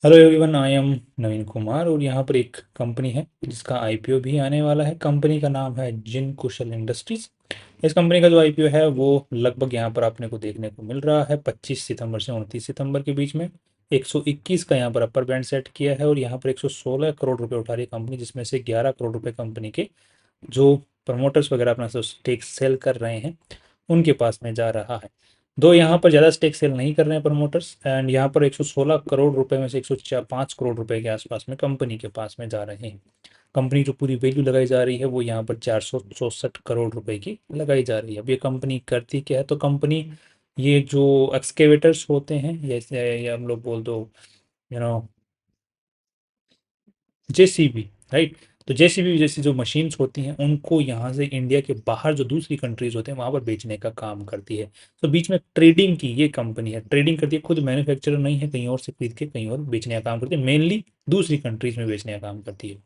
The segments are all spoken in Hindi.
हेलो एवरीवन, आई एम नवीन कुमार और यहाँ पर एक कंपनी है जिसका आईपीओ भी आने वाला है। कंपनी का नाम है जिन कुशल इंडस्ट्रीज। इस कंपनी का जो आईपीओ है वो लगभग यहाँ पर आपने को देखने को मिल रहा है 25 सितंबर से 29 सितंबर के बीच में। 121 का यहाँ पर अपर बैंड सेट किया है और यहाँ पर 116 करोड़ रुपए उठा रही है कंपनी, जिसमें से 11 करोड़ रुपए कंपनी के जो प्रमोटर्स वगैरह अपना स्टेक सेल कर रहे हैं उनके पास में जा रहा है। दो यहाँ पर ज़्यादा स्टेक सेल नहीं कर रहे हैं प्रमोटर्स, एंड यहाँ पर 116 करोड़ रुपए में से 105 करोड़ रुपए के आसपास में कंपनी के पास में जा रहे हैं। कंपनी जो पूरी वैल्यू लगाई जा रही है वो यहाँ पर 464 करोड़ रुपए की लगाई जा रही है। अब ये कंपनी करती क्या है, तो कंपनी ये जो एक्सकेवेटर्स होते हैं, ये हम लोग बोल दो, यू नो, जेसीबी, राइट। तो जेसीबी जैसी जो मशीन्स होती हैं उनको यहाँ से इंडिया के बाहर जो दूसरी कंट्रीज होते हैं वहाँ पर बेचने का काम करती है। तो बीच में ट्रेडिंग की ये कंपनी है, ट्रेडिंग करती है, खुद मैन्युफैक्चरर नहीं है, कहीं और से खरीद के कहीं और बेचने का काम करती है, मेनली दूसरी कंट्रीज में बेचने का काम करती है।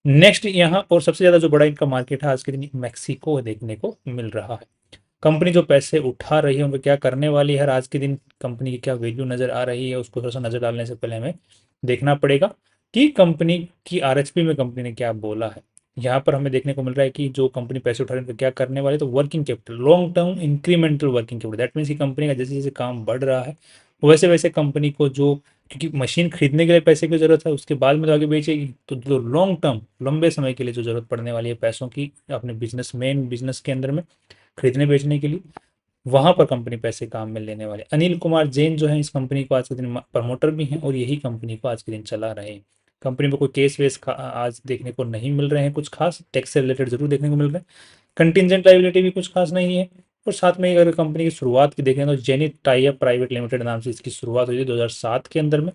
नेक्स्ट यहाँ और सबसे ज़्यादा जो बड़ा इनका मार्केट है आज के दिन मैक्सिको देखने को मिल रहा है। कंपनी जो पैसे उठा रही है उनको क्या करने वाली है, आज के दिन कंपनी की क्या वैल्यू नज़र आ रही है, उसको थोड़ा सा नज़र डालने से पहले हमें देखना पड़ेगा कि कंपनी की आरएचपी में कंपनी ने क्या बोला है। यहाँ पर हमें देखने को मिल रहा है कि जो कंपनी पैसे उठा रही है उनको क्या करने वाली है, तो working capital, long term incremental working capital, that means कि कंपनी का जैसे जैसे काम बढ़ रहा है वैसे वैसे कंपनी को जो, क्योंकि मशीन खरीदने के लिए पैसे की ज़रूरत है, उसके बाद में तो आगे बेचेगी, तो जो लॉन्ग टर्म लंबे समय के लिए जो ज़रूरत पड़ने वाली है पैसों की अपने बिजनेस, मेन बिजनेस के अंदर में खरीदने बेचने के लिए, वहां पर कंपनी पैसे काम में लेने वाले अनिल कुमार जैन जो है इस कंपनी को आज के दिन प्रमोटर भी हैं और यही कंपनी को आज के दिन चला रहे हैं। कंपनी में कोई केस वेस आज देखने को नहीं मिल रहे हैं, कुछ खास टैक्स से रिलेटेड जरूर देखने को मिल रहे हैं, कंटिजेंट लाइबिलिटी भी कुछ खास नहीं है। और साथ में अगर कंपनी की शुरुआत की देखें तो जेनिट टाइप प्राइवेट लिमिटेड नाम से इसकी शुरुआत हुई थी 2007 के अंदर में।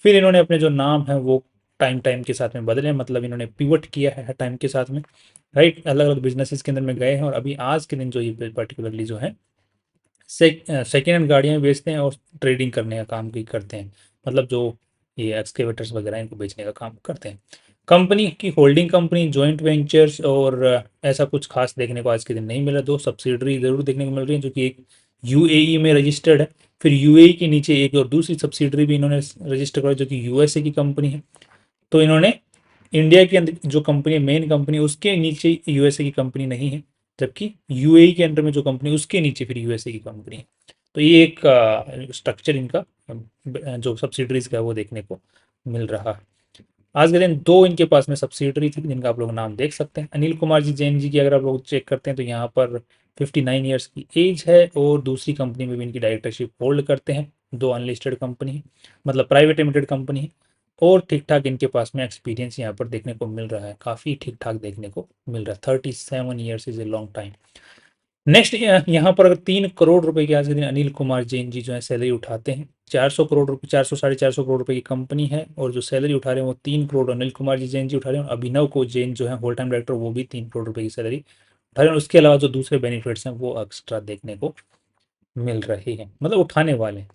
फिर इन्होंने अपने जो नाम है वो टाइम टाइम के साथ में बदले, मतलब इन्होंने पिवट किया है टाइम के साथ में, राइट, अलग अलग बिजनेसेस के अंदर में गए हैं और अभी आज के दिन जो ये पर्टिकुलरली जो है सेकेंड हैंड गाड़ियाँ बेचते हैं और ट्रेडिंग करने का काम भी करते हैं, मतलब जो ये एक्सकेवेटर्स वगैरह इनको बेचने का काम करते हैं। कंपनी की होल्डिंग कंपनी, जॉइंट वेंचर्स और ऐसा कुछ खास देखने को आज के दिन नहीं मिला। दो सब्सिडरी जरूर देखने को मिल रही है जो कि एक यूएई में रजिस्टर्ड है, फिर यूएई के नीचे एक और दूसरी सब्सिडरी भी इन्होंने रजिस्टर करा जो कि यूएसए की कंपनी है। तो इन्होंने इंडिया के अंदर जो कंपनी मेन कंपनी उसके नीचे यूएसए की कंपनी नहीं है, जबकि यूएई के अंडर में जो कंपनी उसके नीचे फिर यूएसए की कंपनी है। तो ये एक स्ट्रक्चर इनका जो सब्सिडरीज का है वो देखने को मिल रहा है। आज के दिन दो इनके पास में सब्सिडरी थी जिनका आप लोग नाम देख सकते हैं। अनिल कुमार जी जैन जी की अगर आप लोग चेक करते हैं तो यहाँ पर 59 ईयर्स की एज है और दूसरी कंपनी में भी इनकी डायरेक्टरशिप होल्ड करते हैं। दो अनलिस्टेड कंपनी है, मतलब प्राइवेट लिमिटेड कंपनी है, और ठीक ठाक इनके पास में एक्सपीरियंस यहाँ पर देखने को मिल रहा है, काफ़ी ठीक ठाक देखने को मिल रहा है। 37 years is a long time. Next यहाँ पर अगर 3 करोड़ रुपए की आज के दिन अनिल कुमार जैन जी जो है सैलरी उठाते हैं, 400 करोड़ रुपये, 400 साढ़े 400 करोड़ रुपए की कंपनी है और जो सैलरी उठा रहे हैं वो 3 करोड़ अनिल कुमार जी जैन जी उठा रहे हैं और अभिनव को जैन जो है होल टाइम डायरेक्टर वो भी 3 करोड़ रुपए की सैलरी उठा रहे हैं और उसके अलावा जो दूसरे बेनिफिट्स हैं वो एक्स्ट्रा देखने को मिल रहे हैं, मतलब उठाने वाले हैं।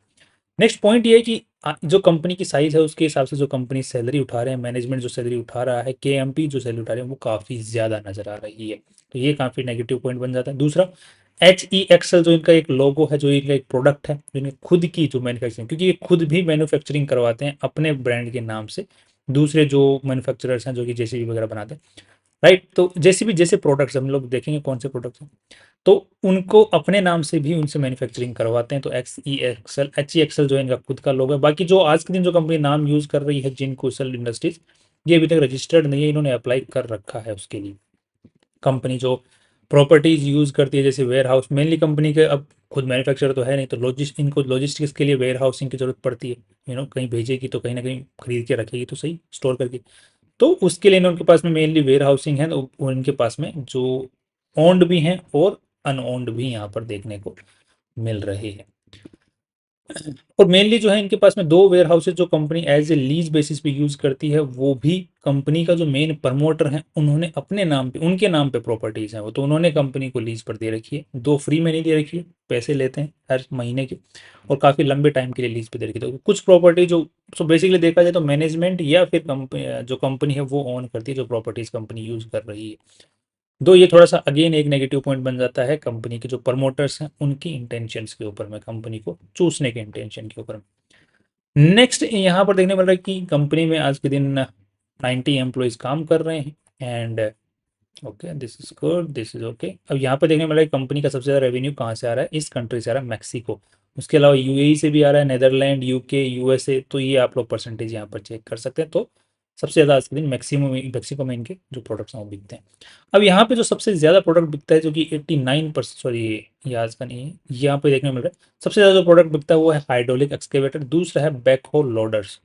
नेक्स्ट पॉइंट ये है कि जो कंपनी की साइज है उसके हिसाब से जो कंपनी सैलरी उठा रहे हैं, मैनेजमेंट जो सैलरी उठा रहा है, केएमपी जो सैलरी उठा रहे हैं वो काफ़ी ज़्यादा नजर आ रही है। तो ये काफ़ी नेगेटिव पॉइंट बन जाता है। दूसरा, HEXL जो इनका एक लोगो है, जो इनका एक प्रोडक्ट है, जो इनकी खुद की जो मैन्युफैक्चरिंग, क्योंकि ये खुद भी मैन्युफैक्चरिंग करवाते हैं अपने ब्रांड के नाम से दूसरे जो मैन्युफैक्चरर्स हैं जो कि जेसीबी वगैरह बनाते हैं, राइट। तो जेसीबी जैसे प्रोडक्ट्स हम लोग देखेंगे कौन से प्रोडक्ट्स हैं, तो उनको अपने नाम से भी उनसे मैन्युफैक्चरिंग करवाते हैं। तो HEXL जो है इनका खुद का लोगो है। बाकी जो आज के दिन जो कंपनी नाम यूज़ कर रही है जिन कुशल इंडस्ट्रीज, ये अभी तक रजिस्टर्ड नहीं है, इन्होंने अप्लाई कर रखा है उसके लिए। कंपनी जो प्रॉपर्टीज यूज़ करती है जैसे वेयर हाउस, मेनली कंपनी के अब खुद मैन्युफैक्चरर तो है नहीं, तो इनको लॉजिस्टिक्स के लिए वेयर हाउसिंग की जरूरत पड़ती है। कहीं भेजेगी तो कहीं ना कहीं खरीद के रखेगी तो सही, स्टोर करके। तो उसके लिए उनके पास में मेनली वेयर हाउसिंग है, तो उनके पास में जो ओन्ड भी हैं और अनओन्ड भी यहाँ पर देखने को मिल रहे हैं। और मेनली जो है इनके पास में दो वेयर हाउसेज जो company as a lease basis पे यूज करती है, वो भी कंपनी का जो मेन प्रमोटर है उन्होंने अपने नाम पे, उनके नाम पे प्रॉपर्टीज हैं वो, तो उन्होंने कंपनी को लीज पर दे रखी है। दो फ्री में नहीं दे रखी है, पैसे लेते हैं हर महीने के और काफ़ी लंबे टाइम के लिए लीज पे दे रखी है। तो कुछ प्रॉपर्टी जो, सो बेसिकली देखा जाए तो मैनेजमेंट या फिर कंपनी, जो कंपनी है वो ओन करती है जो प्रॉपर्टीज कंपनी यूज कर रही है। दो ये थोड़ा सा अगेन एक नेगेटिव पॉइंट बन जाता है कंपनी के जो प्रमोटर्स हैं उनकी इंटेंशंस के ऊपर में, कंपनी को चूसने के इंटेंशन के ऊपर में। नेक्स्ट यहाँ पर देखने मिल रहा है कि कंपनी में आज के दिन 90 एम्प्लॉयज़ काम कर रहे हैं and okay this is good this is okay. अब यहाँ पर देखने मिल रहा है कंपनी का सबसे ज़्यादा रेवेन्यू कहाँ से आ रहा है, इस कंट्री से आ रहा है, मैक्सिको। उसके अलावा यूएई से भी आ रहा है, नेदरलैंड, यूके, यूएसए। तो ये आप लोग परसेंटेज यहाँ पर चेक कर सकते हैं। तो सबसे ज़्यादा आज के दिन मैक्सिको में इनके जो प्रोडक्ट्स हैं वो बिकते हैं। अब यहाँ पे जो सबसे ज़्यादा प्रोडक्ट बिकता है जो कि 89%, सॉरी ये आज का नहीं है, यहाँ पे देखने को मिल रहा है सबसे ज़्यादा जो प्रोडक्ट बिकता है वो है हाइड्रोलिक एक्सकेवेटर, दूसरा है बैकहो लोडर्स।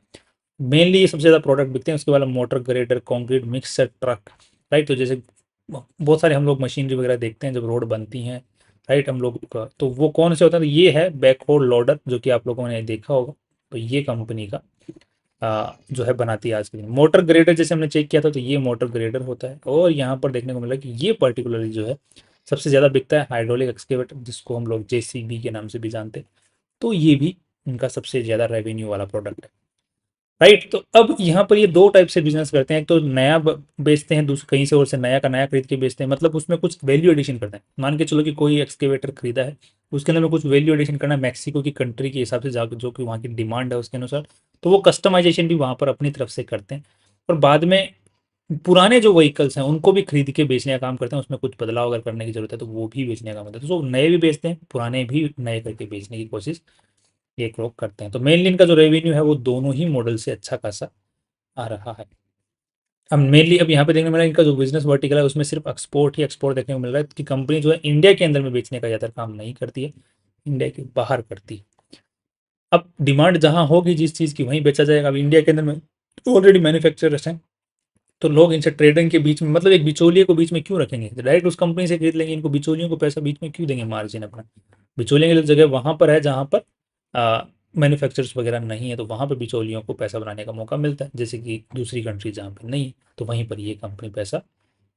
मेनली ये सबसे ज़्यादा प्रोडक्ट बिकते हैं। उसके बाद motor grader, concrete mixer, truck. Right, तो जैसे बहुत सारे हम लोग मशीनरी वगैरह देखते हैं जब रोड बनती हैं, राइट, हम लोग का तो वो कौन से होता है, तो ये है बैकहो लोडर जो कि आप लोगों ने देखा होगा। तो ये कंपनी का जो है बनाती है आज के दिन। मोटर ग्रेडर जैसे हमने चेक किया था तो ये मोटर ग्रेडर होता है। और यहाँ पर देखने को मिला कि ये पर्टिकुलरली जो है सबसे ज़्यादा बिकता है हाइड्रोलिक एक्सकेवेटर, जिसको हम लोग जेसीबी के नाम से भी जानते हैं। तो ये भी इनका सबसे ज़्यादा रेवेन्यू वाला प्रोडक्ट है। राइट, तो अब यहाँ पर ये दो टाइप से बिजनेस करते हैं। एक तो नया बेचते हैं, दूसरे कहीं से और से नया का नया खरीद के बेचते हैं, मतलब उसमें कुछ वैल्यू एडिशन करते हैं। मान के चलो कि कोई एक्सकेवेटर खरीदा है, उसके अंदर में कुछ वैल्यू एडिशन करना है मैक्सिको की कंट्री के हिसाब से, जाकर जो कि वहाँ की डिमांड है उसके अनुसार। तो वो कस्टमाइजेशन भी वहाँ पर अपनी तरफ से करते हैं। और बाद में पुराने जो व्हीकल्स हैं उनको भी खरीद के बेचने का काम करते हैं। उसमें कुछ बदलाव अगर करने की जरूरत है तो वो भी बेचने का काम करते हैं। तो नए भी बेचते हैं, पुराने भी नए करके बेचने की कोशिश ये लोग करते हैं। तो मेनली इनका जो रेवेन्यू है वो दोनों ही मॉडल से अच्छा खासा आ रहा है। अब मेनली अब यहाँ पे देखने को मिल रहा है इनका जो बिजनेस वर्टिकल है उसमें सिर्फ एक्सपोर्ट ही एक्सपोर्ट देखने को मिल रहा है कि कंपनी जो है इंडिया के अंदर में बेचने का ज़्यादा काम नहीं करती है, इंडिया के बाहर करती है। अब डिमांड जहाँ होगी जिस चीज़ की वहीं बेचा जाएगा। अब इंडिया के अंदर में ऑलरेडी मैन्युफैक्चरर्स हैं, तो लोग इनसे ट्रेडिंग के बीच में, मतलब एक बिचौलिए को बीच में क्यों रखेंगे, डायरेक्ट उस कंपनी से खरीद लेंगे। इनको बिचौलियों को पैसा बीच में क्यों देंगे मार्जिन अपना। बिचौलियों की जगह वहाँ पर है जहाँ पर मैन्युफैक्चरर्स वगैरह नहीं है, तो वहाँ पर बिचौलियों को पैसा बनाने का मौका मिलता है, जैसे कि दूसरी कंट्री जहाँ पर नहीं है, तो वहीं पर ये कंपनी पैसा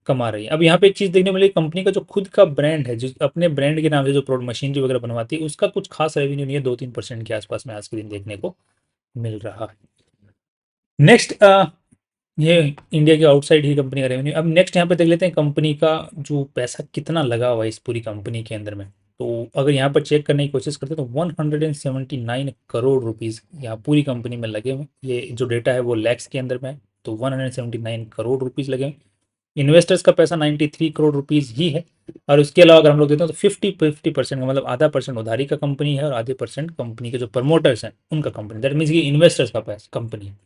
कमा रही है। अब यहाँ पे एक चीज़ देखने मिली, कंपनी का जो खुद का ब्रांड है, जिस अपने ब्रांड के नाम से जो प्रोडक्ट मशीनरी वगैरह बनवाती है, उसका कुछ खास रेवेन्यू नहीं है, 2-3% के आसपास में आज के दिन देखने को मिल रहा है। नेक्स्ट ये इंडिया के आउटसाइड ही कंपनी का रेवेन्यू। अब नेक्स्ट यहाँ पे देख लेते हैं कंपनी का जो पैसा कितना लगा हुआ है इस पूरी कंपनी के अंदर में। तो अगर यहाँ पर चेक करने की कोशिश करते हैं तो 179 करोड़ रुपीज़ यहाँ पूरी कंपनी में लगे हुए। ये जो डेटा है वो लैक्स के अंदर में है, तो 179 करोड़ रुपीज़ लगे हुए। इन्वेस्टर्स का पैसा 93 करोड़ रुपीज़ ही है। और उसके अलावा अगर हम लोग देखें तो 50-50% का मतलब आधा परसेंट उधारी का कंपनी है और आधे परसेंट कंपनी के जो प्रमोटर्स हैं उनका कंपनी, दैट मीन्स कि इन्वेस्टर्स का पैसा कंपनी है।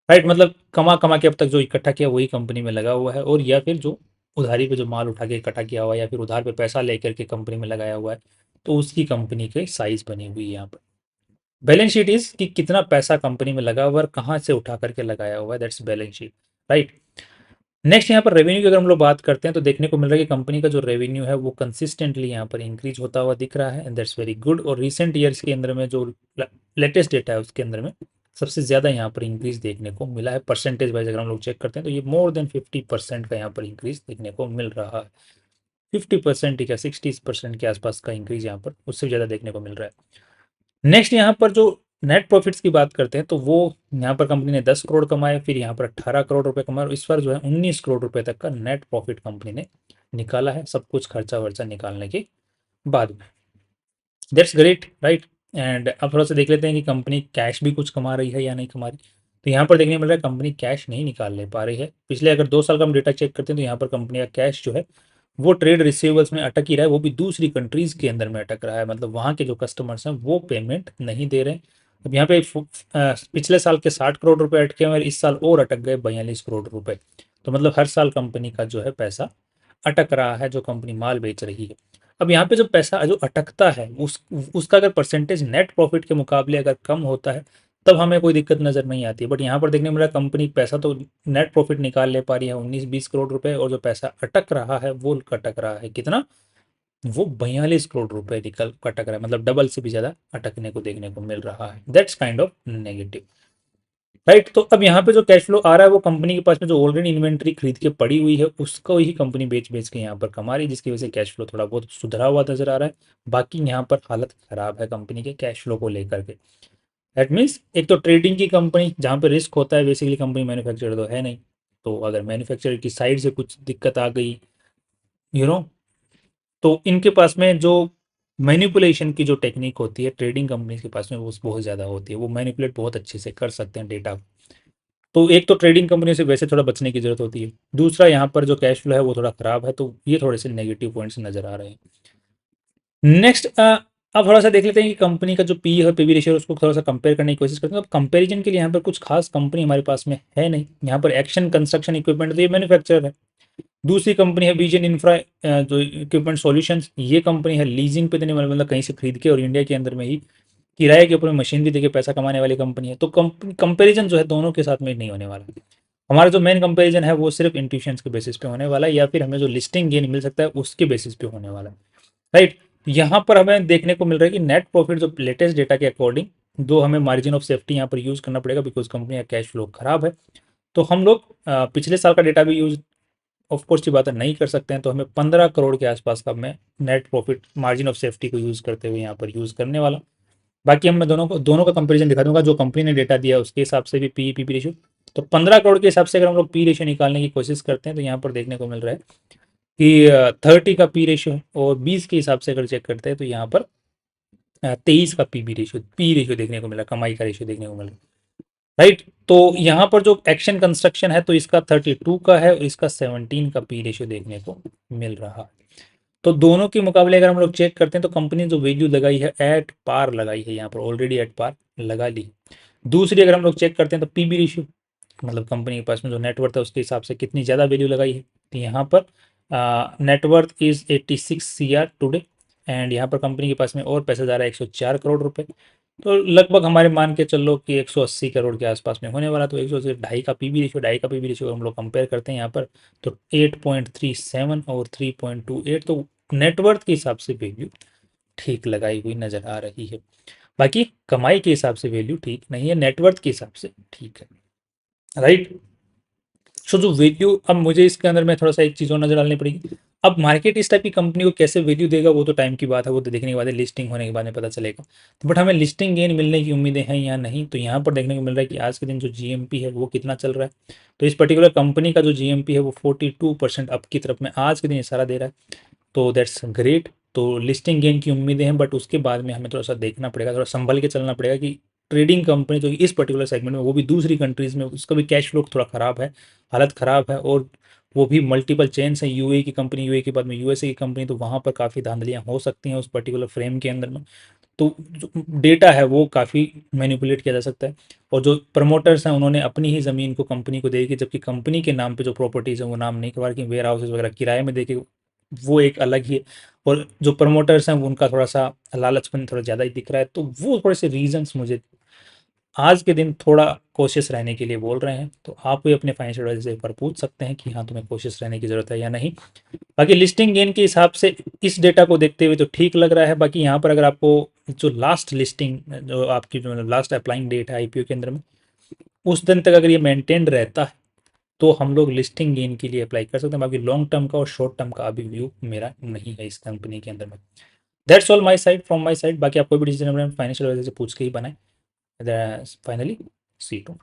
राइट, मतलब कमा कमा के अब तक जो इकट्ठा किया वही कंपनी में लगा हुआ है, और या फिर जो उधारी पे जो माल उठा के इकट्ठा किया हुआ है या फिर उधार पे पैसा लेकर के कंपनी में लगाया हुआ है, तो उसकी कंपनी की साइज बनी हुई है यहाँ पर। बैलेंस शीट इज कि कितना पैसा कंपनी में लगा हुआ है और कहाँ से उठा करके लगाया हुआ है, that's balance sheet. Right, next यहाँ पर रेवेन्यू की अगर हम लोग बात करते हैं तो देखने को मिल रहा है कि कंपनी का जो रेवेन्यू है वो कंसिस्टेंटली यहाँ पर इंक्रीज होता हुआ दिख रहा है, एंड दैट्स वेरी गुड। और रिसेंट ईयर्स के अंदर में जो लेटेस्ट डेटा है उसके अंदर में सबसे ज़्यादा यहाँ पर इंक्रीज देखने को मिला है। परसेंटेज वाइज अगर हम लोग चेक करते हैं तो ये मोर देन 50% का यहाँ पर इंक्रीज देखने को मिल रहा है। 50% या 60% के आसपास का इंक्रीज यहाँ पर उससे ज़्यादा देखने को मिल रहा है। नेक्स्ट यहाँ पर जो नेट प्रॉफिट्स की बात करते हैं तो वो यहाँ पर कंपनी ने 10 करोड़ कमाए, फिर यहाँ पर 18 करोड़ रुपए कमाए, और इस बार जो है 19 करोड़ रुपए तक का नेट प्रॉफिट कंपनी ने निकाला है, सब कुछ खर्चा वर्चा निकालने के बाद में। That's great, right. एंड अब थोड़ा सा देख लेते हैं कि कंपनी कैश भी कुछ कमा रही है या नहीं कमा रही। तो यहाँ पर देखने को मिल रहा है कंपनी कैश नहीं निकाल ले पा रही है। पिछले अगर 2 साल का हम डेटा चेक करते हैं तो यहाँ पर कंपनी का कैश जो है वो ट्रेड रिसीवेबल्स में अटक ही रहा है, वो भी दूसरी कंट्रीज के अंदर में अटक रहा है, मतलब वहाँ के जो कस्टमर्स हैं वो पेमेंट नहीं दे रहे हैं। अब यहाँ पे पिछले साल के 60 करोड़ रुपए अटके हुए और इस साल और अटक गए 42 करोड़ रुपए। तो मतलब हर साल कंपनी का जो है पैसा अटक रहा है जो कंपनी माल बेच रही है। अब यहाँ पे जो पैसा जो अटकता है उसका अगर परसेंटेज नेट प्रॉफिट के मुकाबले अगर कम होता है तब हमें कोई दिक्कत नज़र नहीं आती है। बट यहाँ पर देखने में मिला कंपनी पैसा तो नेट प्रॉफिट निकाल ले पा रही है 19-20 करोड़ रुपए, और जो पैसा अटक रहा है वो अटक रहा है कितना, वो 42 करोड़ रुपए निकल अटक रहा है, मतलब डबल से भी ज़्यादा अटकने को देखने को मिल रहा है। That's kind of negative. Right, तो अब यहाँ पे जो कैश फ्लो आ रहा है वो कंपनी के पास में जो ऑलरेडी इन्वेंट्री खरीद के पड़ी हुई है उसको ही कंपनी बेच बेच के यहाँ पर कमा रही है, जिसकी वजह से कैश फ्लो थोड़ा बहुत सुधरा हुआ नजर आ रहा है। बाकी यहाँ पर हालत खराब है कंपनी के कैश फ्लो को लेकर के। दैट मीन्स एक तो ट्रेडिंग की कंपनी जहाँ पे रिस्क होता है, बेसिकली कंपनी मैन्युफैक्चरर तो है नहीं, तो अगर मैन्युफैक्चरर की साइड से कुछ दिक्कत आ गई, यू नो, तो इनके पास में जो मैनिपुलेशन की जो टेक्निक होती है ट्रेडिंग कंपनीज के पास में वो बहुत ज़्यादा होती है, वो मैनिपुलेट बहुत अच्छे से कर सकते हैं डेटा को। तो एक तो ट्रेडिंग कंपनी से वैसे थोड़ा बचने की जरूरत होती है, दूसरा यहाँ पर जो कैश फ्लो है वो थोड़ा खराब है, तो ये थोड़े से नेगेटिव पॉइंट्स नजर आ रहे हैं। नेक्स्ट अब थोड़ा सा देख लेते हैं कि कंपनी का जो पी है, पीवी रेशियो, उसको थोड़ा सा कंपेयर करने की कोशिश करते हैं। अब कंपैरिजन के लिए यहाँ पर कुछ खास कंपनी हमारे पास में है नहीं। यहाँ पर एक्शन कंस्ट्रक्शन इक्विपमेंट, तो ये मैन्युफैक्चरर है। दूसरी कंपनी है विजन इंफ्रा, जो इक्विपमेंट सॉल्यूशंस, ये कंपनी है लीजिंग पे देने वाली, मतलब कहीं से खरीद के और इंडिया के अंदर में ही किराए के ऊपर मशीन भी देके पैसा कमाने वाली कंपनी है। तो कंपेरिजन जो है दोनों के साथ में नहीं होने वाला। हमारा जो मेन कंपेरिजन है वो सिर्फ इंट्यूशंस के बेसिस पे होने वाला है, या फिर हमें जो लिस्टिंग गेन मिल सकता है उसके बेसिस पे होने वाला है। राइट, यहाँ पर हमें देखने को मिल रहा है कि नेट प्रॉफिट जो लेटेस्ट डेटा के अकॉर्डिंग, दो हमें मार्जिन ऑफ सेफ्टी यहाँ पर यूज करना पड़ेगा बिकॉज कंपनी का कैश फ्लो खराब है। तो हम लोग पिछले साल का डेटा भी यूज ऑफ कोर्स की बात है नहीं कर सकते हैं, तो हमें 15 करोड़ के आसपास का मैं net profit margin of safety को यूज करते हुए यहाँ पर यूज करने वाला। बाकी हम मैं दोनों का कंपेरिजन दिखा दूंगा, जो कंपनी ने डेटा दिया उसके हिसाब से भी पी पी रेशियो। तो 15 करोड़ के हिसाब से अगर हम लोग पी रेशियो निकालने की कोशिश करते हैं तो यहाँ पर देखने को मिल रहा है कि 30 का पी रेशियो है, और 20 के हिसाब से अगर चेक करते हैं तो यहाँ पर 23 का पी रेशियो देखने को मिला, कमाई का रेशियो देखने को मिला। राइट, तो यहाँ पर जो एक्शन कंस्ट्रक्शन है तो इसका 32 का है और इसका 17 का पी रेशियो देखने को मिल रहा है। तो दोनों के मुकाबले अगर हम लोग चेक करते हैं तो कंपनी जो वैल्यू लगाई है एट पार लगाई है, यहाँ पर ऑलरेडी एट पार लगा ली। दूसरी अगर हम लोग चेक करते हैं तो पीबी रेशियो, मतलब कंपनी के पास में जो नेटवर्थ है उसके हिसाब से कितनी ज़्यादा वैल्यू लगाई है। तो यहाँ पर net worth is 86 CR today, and यहाँ पर कंपनी के पास में और पैसा जा रहा है 104 करोड़ रुपए। तो लगभग हमारे मान के चलो कि 180 करोड़ के आसपास में होने वाला। तो 180 ढाई का पीबी रेशियो, ढाई का पीबी रेशियो हम लोग कंपेयर करते हैं यहाँ पर, तो 8.37 और 3.28, तो नेटवर्थ के हिसाब से वैल्यू ठीक लगाई हुई नजर आ रही है। बाकी कमाई के हिसाब से वैल्यू ठीक नहीं है, नेटवर्थ के हिसाब से ठीक है। राइट, सो जो वैल्यू, अब मुझे इसके अंदर में थोड़ा सा एक चीज़ और नजर डालनी पड़ेगी। अब मार्केट इस टाइप की कंपनी को कैसे वैल्यू देगा वो तो टाइम की बात है, वो तो देखने के बाद लिस्टिंग होने के बाद में पता चलेगा। तो बट हमें लिस्टिंग गेन मिलने की उम्मीदें हैं या नहीं, तो यहाँ पर देखने को मिल रहा है कि आज के दिन जो जीएमपी है वो कितना चल रहा है। तो इस पर्टिकुलर कंपनी का जो जीएमपी है वो 42% अप की तरफ में आज के दिन इशारा दे रहा है। तो दैट्स ग्रेट। तो लिस्टिंग गेन की उम्मीदें हैं, बट उसके बाद में हमें थोड़ा सा देखना पड़ेगा, थोड़ा संभल के चलना पड़ेगा कि ट्रेडिंग कंपनी जो इस पर्टिकुलर सेगमेंट में, वो भी दूसरी कंट्रीज में, उसका भी कैश फ्लो थोड़ा ख़राब है, हालत ख़राब है, और वो भी मल्टीपल चेन्स हैं। यूएई की कंपनी, यूएई के बाद में यूएसए की कंपनी, तो वहाँ पर काफ़ी धांधलियाँ हो सकती हैं उस पर्टिकुलर फ्रेम के अंदर में। तो जो डेटा है वो काफ़ी मैनिपुलेट किया जा सकता है, और जो प्रमोटर्स हैं उन्होंने अपनी ही ज़मीन को कंपनी को दे दी, जबकि कंपनी के नाम पे जो प्रॉपर्टीज़ है वो नाम नहीं करवा, कि वेयर हाउसेज वगैरह किराए में दे के, वो एक अलग ही है। और जो प्रमोटर्स हैं उनका थोड़ा सा लालचपन थोड़ा ज़्यादा ही दिख रहा है। तो वो थोड़े से रीजंस मुझे आज के दिन थोड़ा कोशिश रहने के लिए बोल रहे हैं। तो आप भी अपने फाइनेंशियल एडवाइजर से एक बार पूछ सकते हैं कि हाँ तुम्हें कोशिश रहने की ज़रूरत है या नहीं। बाकी लिस्टिंग गेन के हिसाब से इस डेटा को देखते हुए तो ठीक लग रहा है। बाकी यहाँ पर अगर आपको जो लास्ट लिस्टिंग, जो आपकी जो लास्ट अप्लाइंग डेट है आईपीओ के अंदर में, उस दिन तक अगर ये मेंटेन रहता है तो हम लोग लिस्टिंग गेन के लिए अप्लाई कर सकते हैं। बाकी लॉन्ग टर्म का और शॉर्ट टर्म का अभी व्यू मेरा नहीं है इस कंपनी के अंदर में। That's all my side, from my side. बाकी आप कोई भी डिसीजन अपने फाइनेंशियल एडवाइजर से पूछ के ही बनाए। Finally C to.